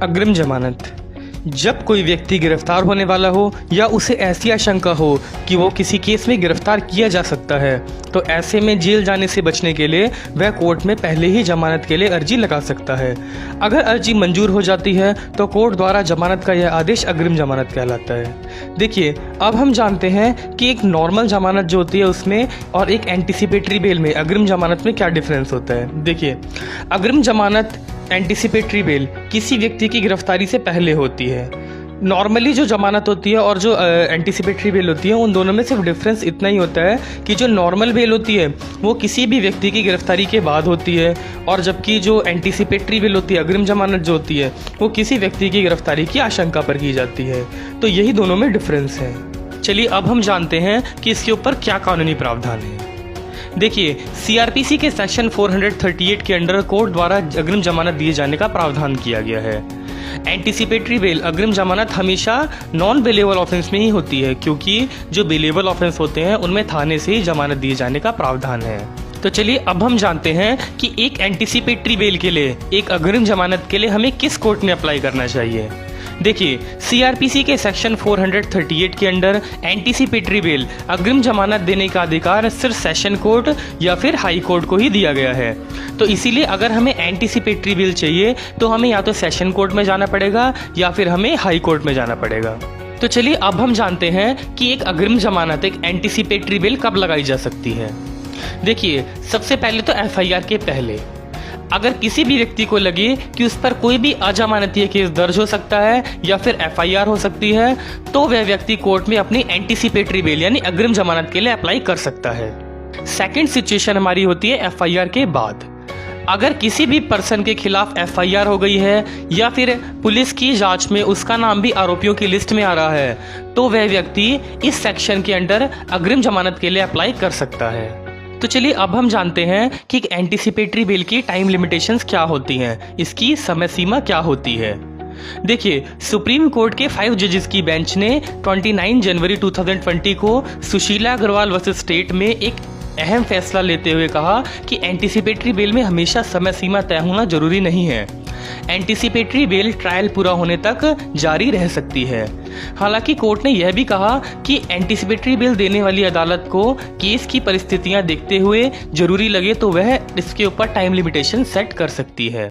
अग्रिम जमानत। जब कोई व्यक्ति गिरफ्तार होने वाला हो या उसे ऐसी आशंका हो कि वो किसी केस में गिरफ्तार किया जा सकता है, तो ऐसे में जेल जाने से बचने के लिए वह कोर्ट में पहले ही जमानत के लिए अर्जी लगा सकता है। अगर अर्जी मंजूर हो जाती है तो कोर्ट द्वारा जमानत का यह आदेश अग्रिम जमानत कहलाता है। देखिए, अब हम जानते हैं कि एक नॉर्मल जमानत जो होती है उसमें और एक एंटीसिपेटरी बेल में, अग्रिम जमानत में क्या डिफरेंस होता है। देखिए, अग्रिम जमानत एंटीसिपेटरी बेल किसी व्यक्ति की गिरफ्तारी से पहले होती है। नॉर्मली जो जमानत होती है और जो एंटीसिपेटरी बेल होती है, उन दोनों में सिर्फ डिफरेंस इतना ही होता है कि जो नॉर्मल बेल होती है वो किसी भी व्यक्ति की गिरफ्तारी के बाद होती है, और जबकि जो एंटीसिपेटरी बेल होती है, अग्रिम जमानत जो होती है, वो किसी व्यक्ति की गिरफ्तारी की आशंका पर की जाती है। तो यही दोनों में डिफरेंस है। चलिए अब हम जानते हैं कि इसके ऊपर क्या कानूनी प्रावधान है। देखिए, सीआरपीसी के सेक्शन 438 के अंडर कोर्ट द्वारा अग्रिम जमानत दिए जाने का प्रावधान किया गया है। एंटीसिपेटरी बेल, अग्रिम जमानत हमेशा नॉन बेलेबल ऑफेंस में ही होती है, क्योंकि जो बेलेबल ऑफेंस होते हैं उनमें थाने से ही जमानत दिए जाने का प्रावधान है। तो चलिए अब हम जानते हैं कि एक एंटीसिपेटरी बेल के लिए, एक अग्रिम जमानत के लिए हमें किस कोर्ट में अप्लाई करना चाहिए। देखिए, सीआरपीसी के सेक्शन 438 के अंडर एंटीसिपेटरी बेल, अग्रिम जमानत देने का अधिकार सिर्फ सेशन कोर्ट या फिर हाई कोर्ट को ही दिया गया है। तो इसीलिए अगर हमें एंटीसिपेटरी बेल चाहिए तो हमें या तो सेशन कोर्ट में जाना पड़ेगा या फिर हमें हाई कोर्ट में जाना पड़ेगा। तो चलिए अब हम जानते हैं कि एक अग्रिम जमानत, एक एंटीसिपेटरी बेल कब लगाई जा सकती है। देखिए, सबसे पहले तो एफआईआर के पहले अगर किसी भी व्यक्ति को लगे कि उस पर कोई भी अजमानतीय केस दर्ज हो सकता है या फिर एफआईआर हो सकती है, तो वह व्यक्ति कोर्ट में अपनी एंटीसिपेटरी बेल यानी अग्रिम जमानत के लिए अप्लाई कर सकता है। सेकंड सिचुएशन हमारी होती है एफआईआर के बाद। अगर किसी भी पर्सन के खिलाफ एफआईआर हो गई है या फिर पुलिस की जांच में उसका नाम भी आरोपियों की लिस्ट में आ रहा है, तो वह व्यक्ति इस सेक्शन के अंडर अग्रिम जमानत के लिए अप्लाई कर सकता है। तो चलिए अब हम जानते हैं कि एंटीसिपेटरी बेल की टाइम लिमिटेशंस क्या होती हैं, इसकी समय सीमा क्या होती है। देखिए, सुप्रीम कोर्ट के 5 जजेस की बेंच ने 29 जनवरी 2020 को सुशीला अग्रवाल वर्सेस स्टेट में एक अहम फैसला लेते हुए कहा कि एंटीसिपेटरी बेल में हमेशा समय सीमा तय होना जरूरी नहीं है। एंटीसिपेटरी बेल ट्रायल पूरा होने तक जारी रह सकती है। हालांकि कोर्ट ने यह भी कहा कि एंटीसिपेटरी बेल देने वाली अदालत को केस की परिस्थितियां देखते हुए जरूरी लगे तो वह इसके ऊपर टाइम लिमिटेशन सेट कर सकती है।